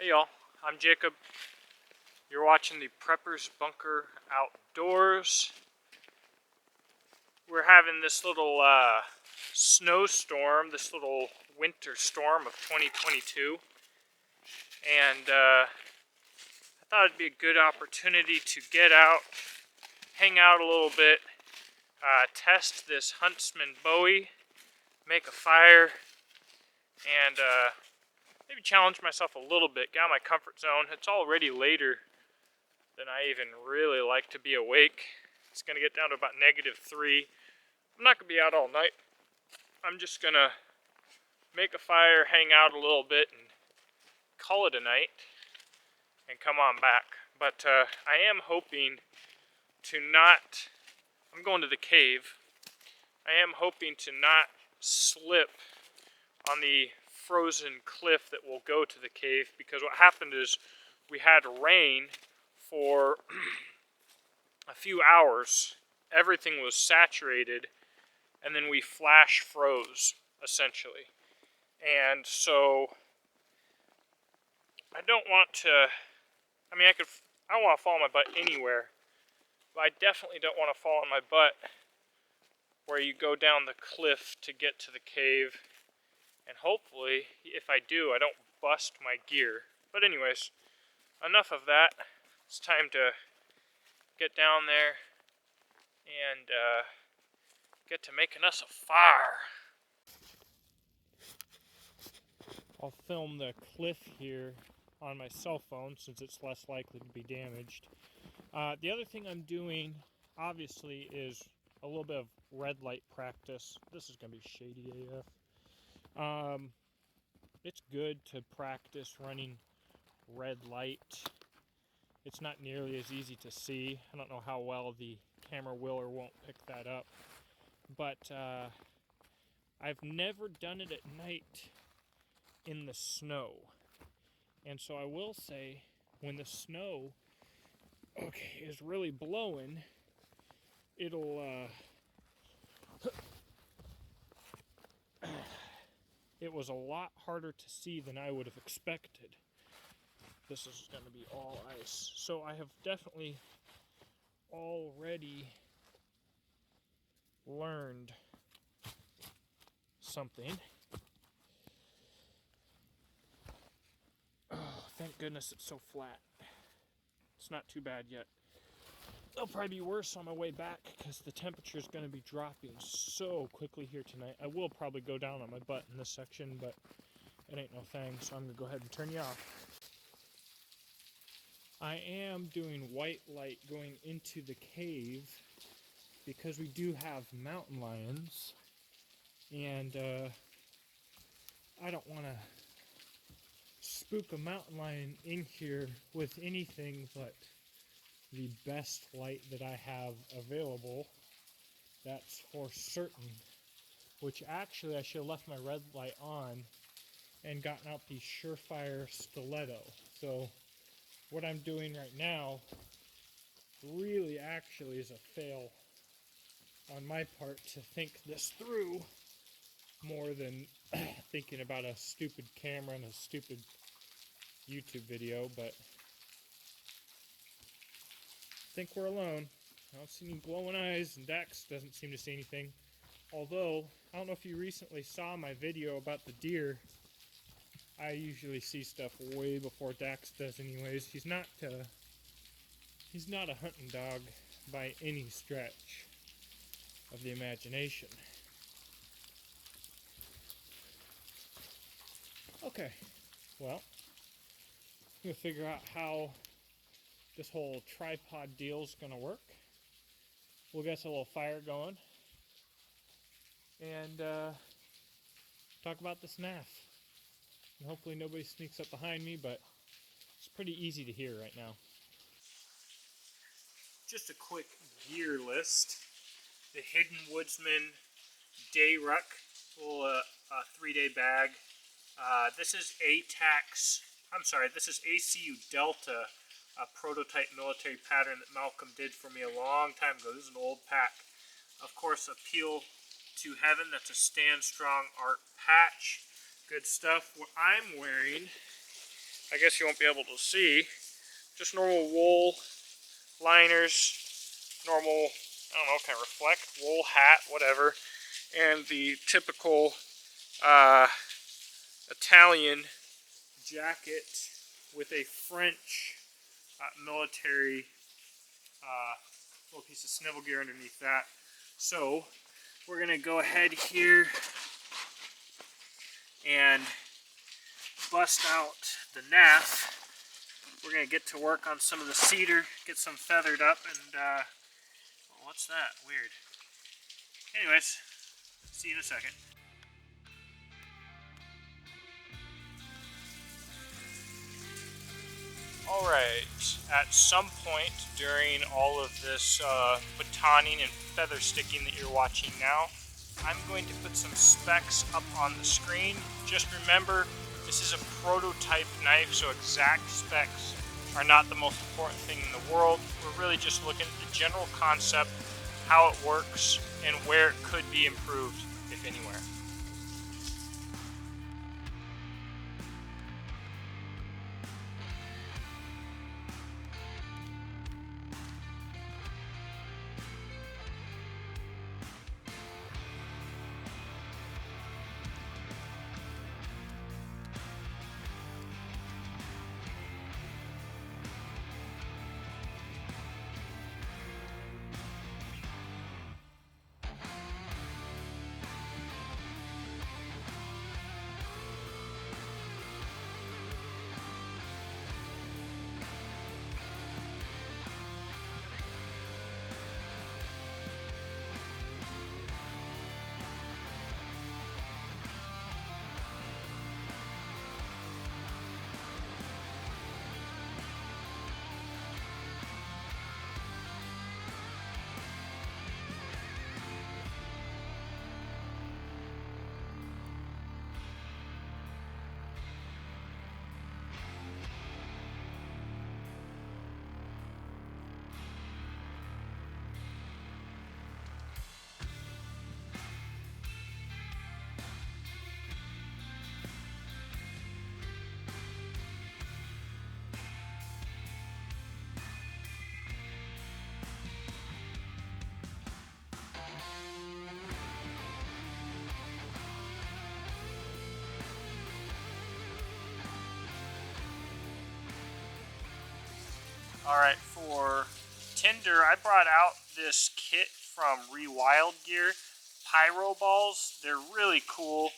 Hey y'all, I'm Jacob. You're watching the Preppers Bunker Outdoors. We're having this little snowstorm, this little winter storm of 2022. And I thought it'd be a good opportunity to get out, hang out a little bit, test this Huntsman Bowie, make a fire, and maybe challenge myself a little bit, get out of my comfort zone. It's already later than I even really like to be awake. It's going to get down to about -3. I'm not going to be out all night. I'm just going to make a fire, hang out a little bit, and call it a night, and come on back. But I am hoping to not, I'm going to the cave. I am hoping to not slip on the frozen cliff that will go to the cave, because what happened is we had rain for a few hours. Everything was saturated, and then we flash froze, essentially. And so I don't want to, I don't want to fall on my butt anywhere, but I definitely don't want to fall on my butt where you go down the cliff to get to the cave. And hopefully, if I do, I don't bust my gear. But anyways, enough of that. It's time to get down there and get to making us a fire. I'll film the cliff here on my cell phone since it's less likely to be damaged. The other thing I'm doing, obviously, is a little bit of red light practice. This is going to be shady AF. It's good to practice running red light. It's not nearly as easy to see. I don't know how well the camera will or won't pick that up. But I've never done it at night in the snow. And so I will say, when the snow is really blowing, it'll it was a lot harder to see than I would have expected. This is going to be all ice. So I have definitely already learned something. Oh, thank goodness it's so flat. It's not too bad yet. It'll probably be worse on my way back because the temperature is going to be dropping so quickly here tonight. I will probably go down on my butt in this section, but it ain't no thing, so I'm going to go ahead and turn you off. I am doing white light going into the cave because we do have mountain lions, and I don't want to spook a mountain lion in here with anything but the best light that I have available. That's for certain. Which actually I should have left my red light on and gotten out the Surefire stiletto. So what I'm doing right now really actually is a fail on my part to think this through more than thinking about a stupid camera and a stupid YouTube video, but I think we're alone. I don't see any glowing eyes, and Dax doesn't seem to see anything. Although, I don't know if you recently saw my video about the deer. I usually see stuff way before Dax does anyways. He's not a hunting dog by any stretch of the imagination. Okay, well, I'm going to figure out how this whole tripod deal is going to work. We'll get a little fire going and talk about this NAF. And hopefully nobody sneaks up behind me, but it's pretty easy to hear right now. Just a quick gear list. The Hidden Woodsman Day Ruck, little 3-day bag. This is this is ACU Delta, a prototype military pattern that Malcolm did for me a long time ago. This is an old pack. Of course, Appeal to Heaven, that's a Stand Strong Art patch. Good stuff. What I'm wearing I guess you won't be able to see. Just normal wool liners, normal, I don't know, kind of reflect, wool hat, whatever, and the typical Italian jacket with a French military little piece of snivel gear underneath that. So we're gonna go ahead here and bust out the NAF. We're gonna get to work on some of the cedar, get some feathered up, and what's that? Weird. Anyways, see you in a second. Alright, at some point during all of this batoning and feather sticking that you're watching now, I'm going to put some specs up on the screen. Just remember, this is a prototype knife, so exact specs are not the most important thing in the world. We're really just looking at the general concept, how it works, and where it could be improved, if anywhere. Alright, for tinder, I brought out this kit from Rewild Gear, Pyro Balls. They're really cool.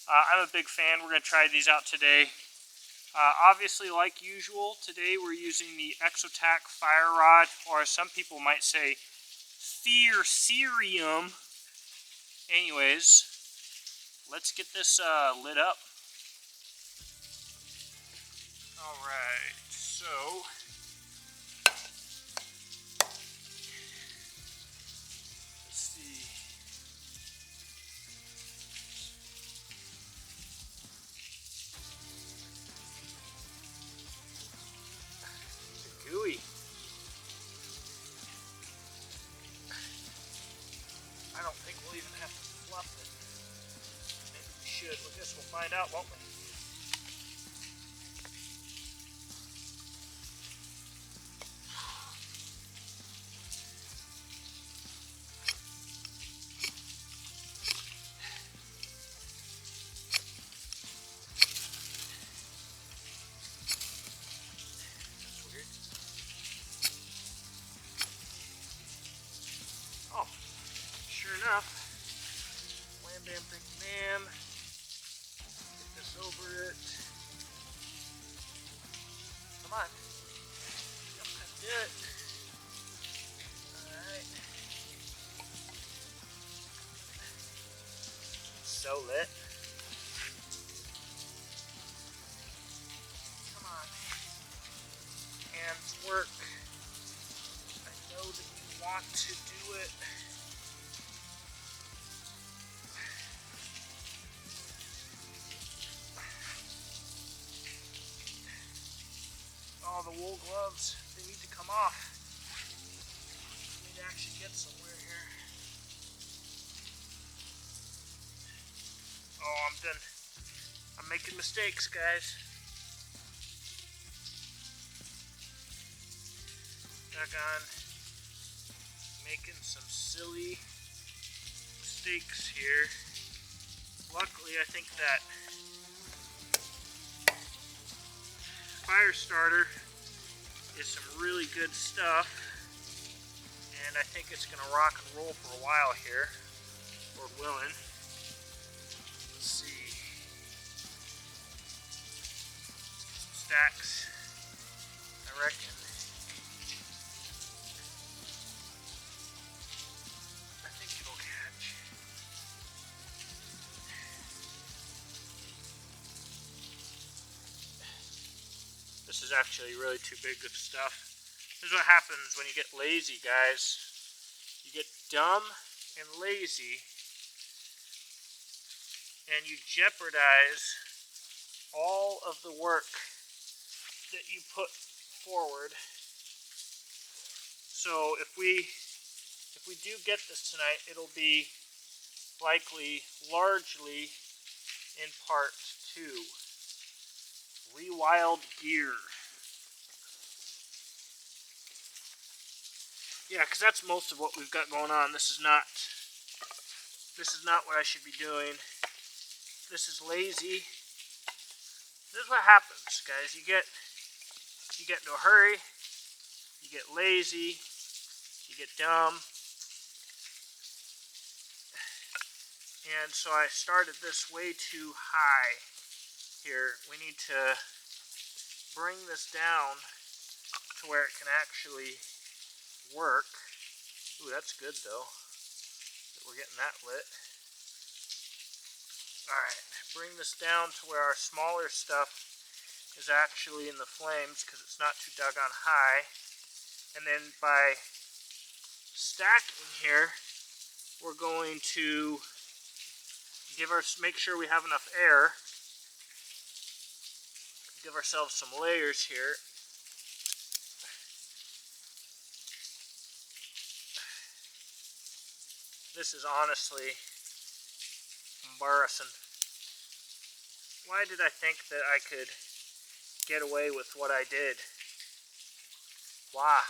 I'm a big fan. We're going to try these out today. Obviously, like usual, today we're using the Exotac Fire Rod, or as some people might say, Theorserium. Anyways, let's get this lit up. Alright, so gooey. I don't think we'll even have to fluff it. Maybe we should. I guess we'll find out, won't we? Enough. Wham bam bam bam. Get this over it. Come on. Yep, that's it. Alright. So lit. Come on. Hands work. I know that you want to do it. Oh, the wool gloves, they need to come off. I need to actually get somewhere here. Oh, I'm done. I'm making mistakes, guys. doggone making some silly mistakes here. Luckily, I think that fire starter is some really good stuff, and I think it's going to rock and roll for a while here, Lord willing. Let's see. Some stacks, I reckon. I think it'll catch. This is actually really too big of stuff. This is what happens when you get lazy, guys. You get dumb and lazy, and you jeopardize all of the work that you put forward. So if we do get this tonight, it'll be likely largely in part 2. Rewild gear. Yeah, because that's most of what we've got going on. This is not what I should be doing. This is lazy. This is what happens, guys. You get into a hurry, you get lazy, you get dumb. And so I started this way too high here. We need to bring this down to where it can actually work. Ooh, that's good though. We're getting that lit. Alright, bring this down to where our smaller stuff is actually in the flames because it's not too doggone high. And then by stacking here, we're going to make sure we have enough air. Give ourselves some layers here. This is honestly embarrassing. Why did I think that I could get away with what I did? Why?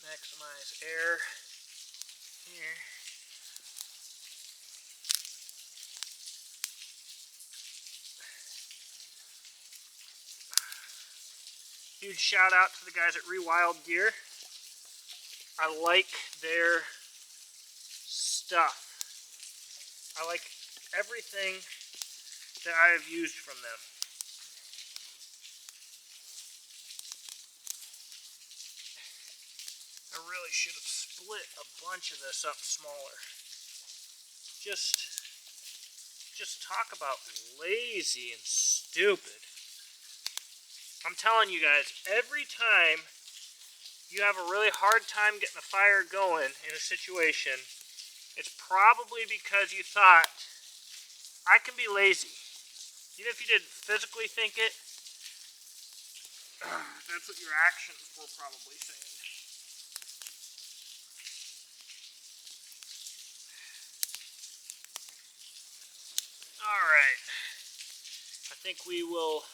Maximize air here. Huge shout out to the guys at Rewild Gear. I like their stuff. I like everything that I have used from them. I really should have split a bunch of this up smaller. Just talk about lazy and stupid. I'm telling you guys, every time you have a really hard time getting a fire going in a situation, it's probably because you thought, I can be lazy. Even if you didn't physically think it, that's what your actions were probably saying. Alright, I think we will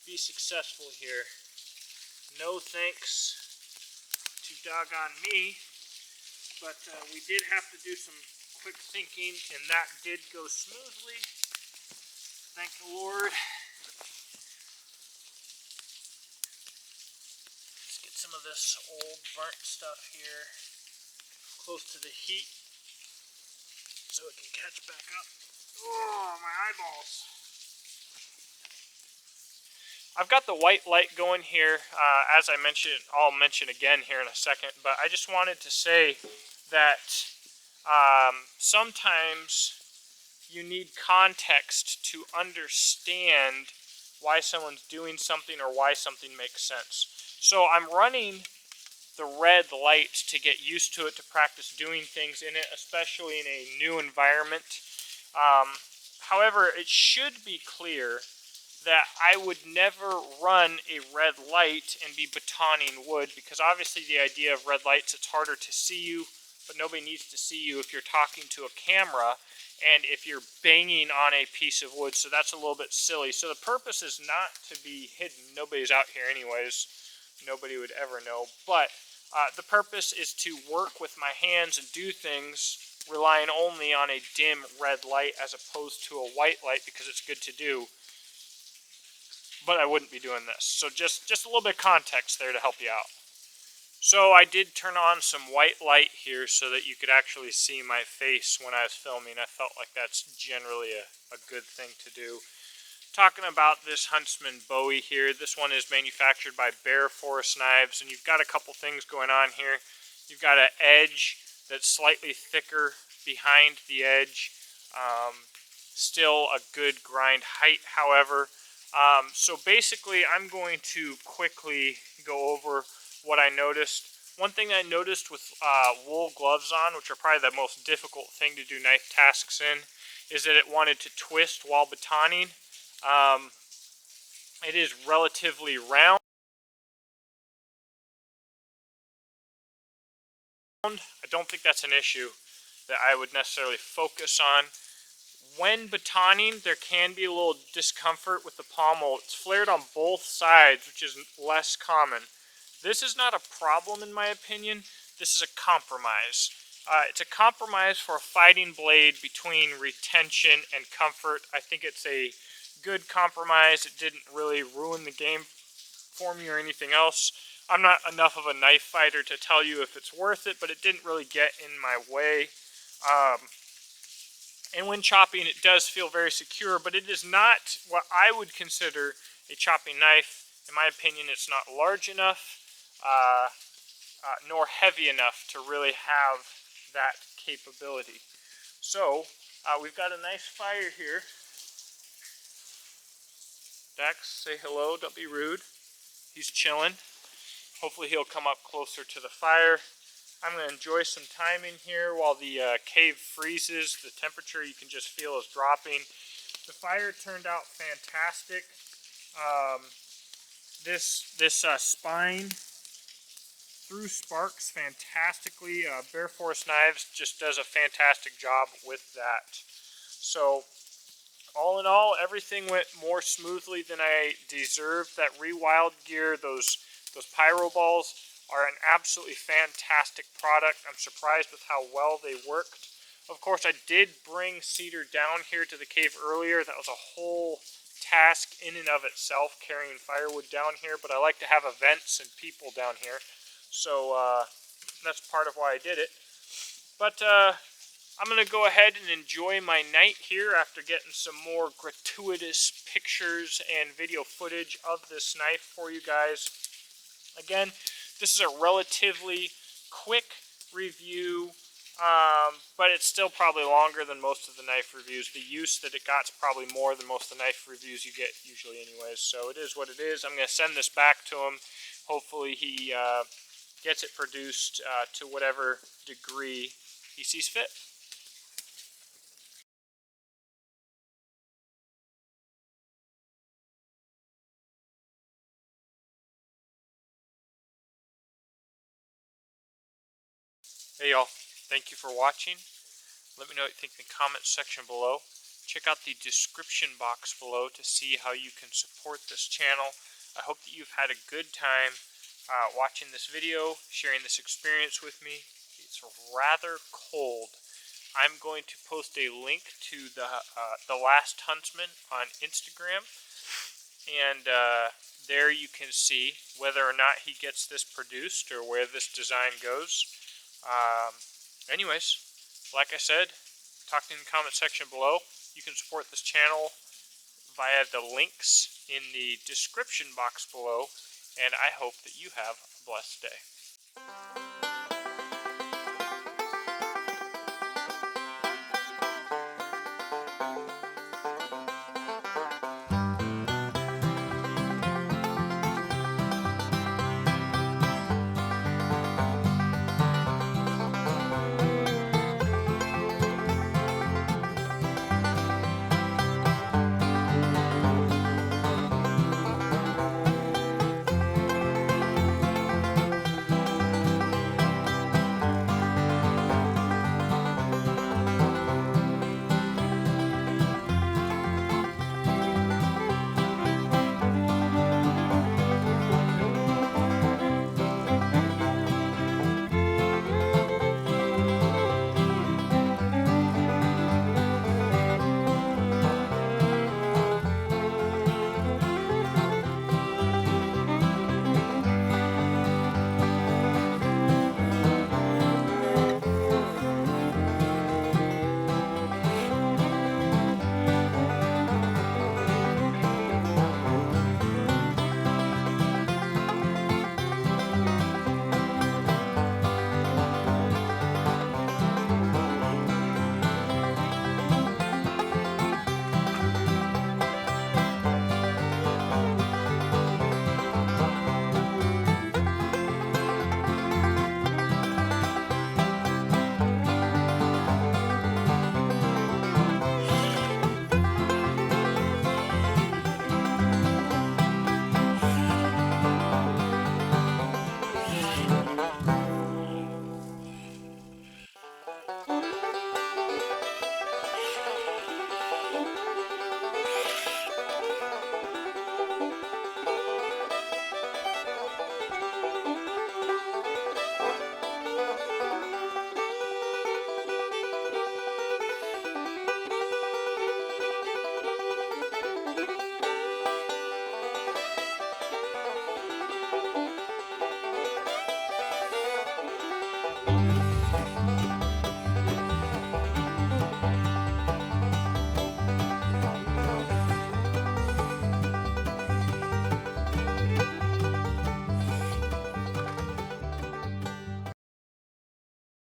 be successful here. No thanks to doggone me, but we did have to do some quick thinking, and that did go smoothly. Thank the Lord. Let's get some of this old burnt stuff here close to the heat so it can catch back up. Oh, my eyeballs. I've got the white light going here, as I mentioned, I'll mention again here in a second, but I just wanted to say that sometimes you need context to understand why someone's doing something or why something makes sense. So I'm running the red light to get used to it, to practice doing things in it, especially in a new environment. However, it should be clear that I would never run a red light and be batoning wood, because obviously the idea of red lights, it's harder to see you but nobody needs to see you if you're talking to a camera and if you're banging on a piece of wood, so that's a little bit silly. So the purpose is not to be hidden. Nobody's out here anyways. Nobody would ever know. But the purpose is to work with my hands and do things relying only on a dim red light as opposed to a white light, because it's good to do. But I wouldn't be doing this. So just a little bit of context there to help you out. So I did turn on some white light here so that you could actually see my face when I was filming. I felt like that's generally a good thing to do. Talking about this Huntsman Bowie here, this one is manufactured by Bear Forest Knives, and you've got a couple things going on here. You've got an edge that's slightly thicker behind the edge. Still a good grind height, however. So basically I'm going to quickly go over what I noticed. One thing I noticed with wool gloves on, which are probably the most difficult thing to do knife tasks in, is that it wanted to twist while batoning. It is relatively round. I don't think that's an issue that I would necessarily focus on. When batoning, there can be a little discomfort with the pommel. It's flared on both sides, which is less common. This is not a problem in my opinion. This is a compromise. It's a compromise for a fighting blade between retention and comfort. I think it's a good compromise. It didn't really ruin the game for me or anything else. I'm not enough of a knife fighter to tell you if it's worth it, but it didn't really get in my way. And when chopping, it does feel very secure, but it is not what I would consider a chopping knife. In my opinion, it's not large enough, nor heavy enough to really have that capability. So, we've got a nice fire here. Dax, say hello, don't be rude. He's chilling. Hopefully he'll come up closer to the fire. I'm going to enjoy some time in here while the cave freezes. The temperature you can just feel is dropping. The fire turned out fantastic. This spine through sparks fantastically. Bear Forest Knives just does a fantastic job with that. So all in all, everything went more smoothly than I deserved. That Rewild gear, those pyro balls, are an absolutely fantastic product. I'm surprised with how well they worked. Of course, I did bring cedar down here to the cave earlier. That was a whole task in and of itself, carrying firewood down here, but I like to have events and people down here. So that's part of why I did it. But I'm going to go ahead and enjoy my night here after getting some more gratuitous pictures and video footage of this knife for you guys. Again, this is a relatively quick review, but it's still probably longer than most of the knife reviews. The use that it got is probably more than most of the knife reviews you get usually anyways, so it is what it is. I'm going to send this back to him. Hopefully he gets it produced to whatever degree he sees fit. Hey y'all, thank you for watching. Let me know what you think in the comments section below. Check out the description box below to see how you can support this channel. I hope that you've had a good time watching this video, sharing this experience with me. It's rather cold. I'm going to post a link to the Last Huntsman on Instagram, and there you can see whether or not he gets this produced or where this design goes. Anyways, like I said, talk in the comment section below. You can support this channel via the links in the description box below, and I hope that you have a blessed day.